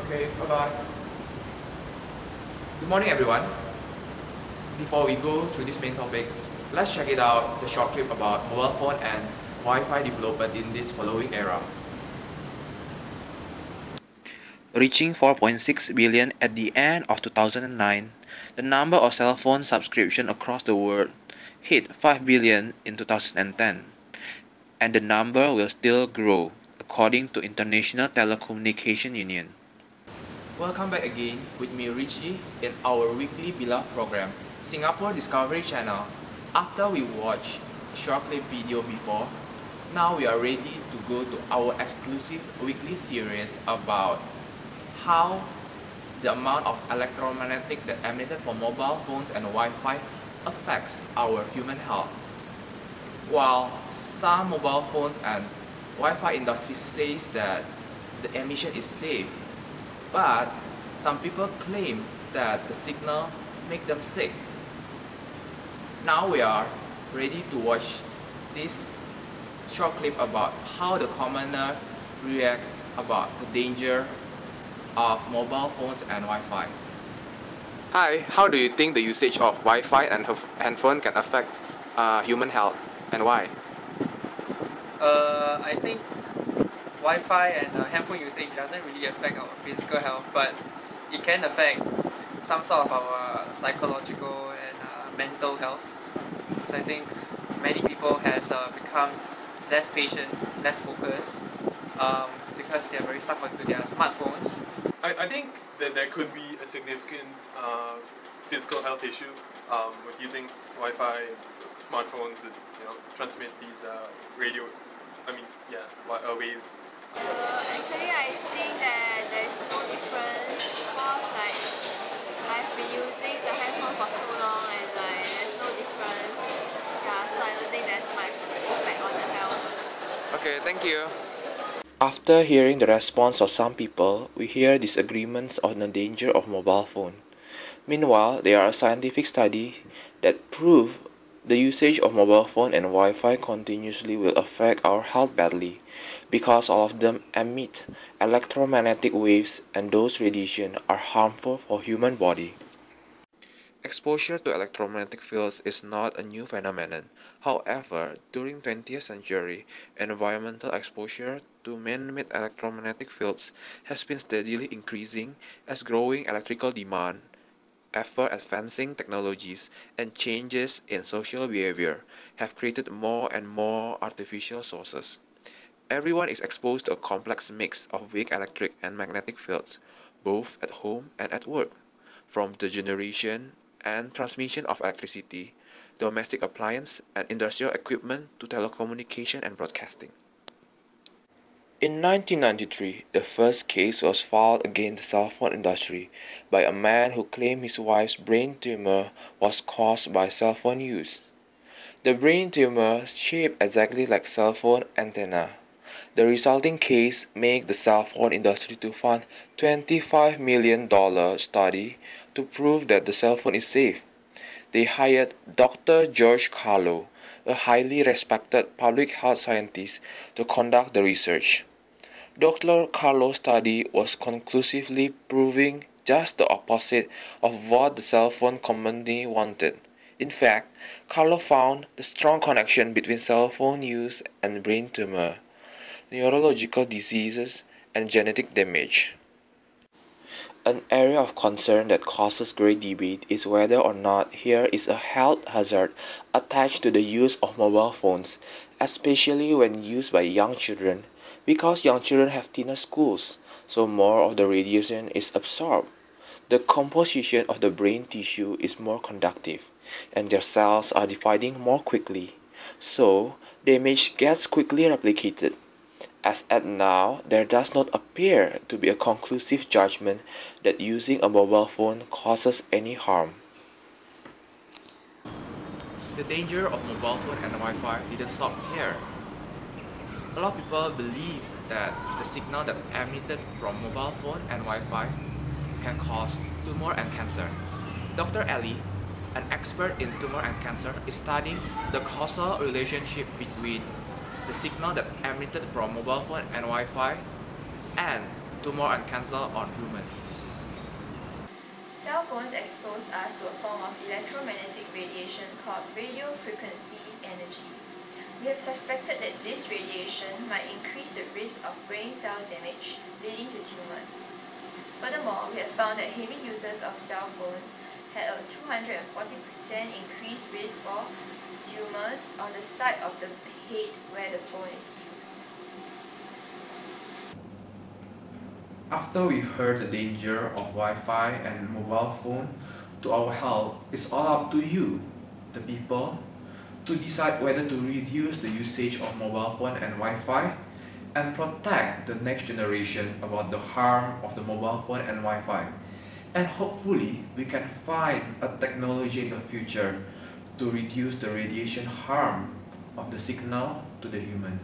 Okay, bye-bye. Good morning, everyone. Before we go through these main topics, let's check it out, the short clip about mobile phone and Wi-Fi development in this following era. Reaching 4.6 billion at the end of 2009, the number of cell phone subscriptions across the world hit 5 billion in 2010, and the number will still grow, according to International Telecommunication Union. Welcome back again with me, Richy, in our weekly beloved program, Singapore Discovery Channel. After we watched a short clip video before, now we are ready to go to our exclusive weekly series about how the amount of electromagnetic that emitted from mobile phones and Wi-Fi affects our human health. While some mobile phones and Wi-Fi industry says that the emission is safe, but some people claim that the signal make them sick. Now we are ready to watch this short clip about how the commoner react about the danger of mobile phones and Wi-Fi. Hi, how do you think the usage of Wi-Fi and handphone can affect human health, and why? I think Wi-Fi and handphone usage doesn't really affect our physical health, but it can affect some sort of our psychological and mental health. So I think many people has become less patient, less focused, because they are very stuck onto their smartphones. I think that there could be a significant physical health issue with using Wi-Fi smartphones that transmit these waves. Actually, I think that there's no difference because I've been using the handphone for so long and there's no difference. Yeah, so I don't think there's much effect on the health. Okay, thank you. After hearing the response of some people, we hear disagreements on the danger of mobile phone. Meanwhile, there are scientific studies that prove the usage of mobile phone and Wi-Fi continuously will affect our health badly because all of them emit electromagnetic waves and those radiation are harmful for human body. Exposure to electromagnetic fields is not a new phenomenon. However, during 20th century, environmental exposure to man-made electromagnetic fields has been steadily increasing as growing electrical demand, ever-advancing technologies, and changes in social behavior have created more and more artificial sources. Everyone is exposed to a complex mix of weak electric and magnetic fields, both at home and at work, from the generation and transmission of electricity, domestic appliance and industrial equipment to telecommunication and broadcasting. In 1993, the first case was filed against the cell phone industry by a man who claimed his wife's brain tumor was caused by cell phone use. The brain tumor shaped exactly like cell phone antenna. The resulting case made the cell phone industry to fund $25 million study to prove that the cell phone is safe. They hired Dr. George Carlo, a highly respected public health scientist, to conduct the research. Dr. Carlo's study was conclusively proving just the opposite of what the cell phone company wanted. In fact, Carlo found the strong connection between cell phone use and brain tumor, neurological diseases, and genetic damage. An area of concern that causes great debate is whether or not here is a health hazard attached to the use of mobile phones, especially when used by young children, because young children have thinner skulls, so more of the radiation is absorbed. The composition of the brain tissue is more conductive, and their cells are dividing more quickly, so damage gets quickly replicated. As at now, there does not appear to be a conclusive judgment that using a mobile phone causes any harm. The danger of mobile phone and Wi-Fi didn't stop here. A lot of people believe that the signal that emitted from mobile phone and Wi-Fi can cause tumor and cancer. Dr. Ali, an expert in tumor and cancer, is studying the causal relationship between the signal that emitted from mobile phone and Wi-Fi and tumor and cancer on humans. Cell phones expose us to a form of electromagnetic radiation called radio frequency energy. We have suspected that this radiation might increase the risk of brain cell damage, leading to tumors. Furthermore, we have found that heavy users of cell phones had a 240% increased risk for tumors on the side of the head where the phone is used. After we heard the danger of Wi-Fi and mobile phone to our health, it's all up to you, the people, to decide whether to reduce the usage of mobile phone and Wi-Fi and protect the next generation about the harm of the mobile phone and Wi-Fi. And hopefully we can find a technology in the future to reduce the radiation harm of the signal to the human.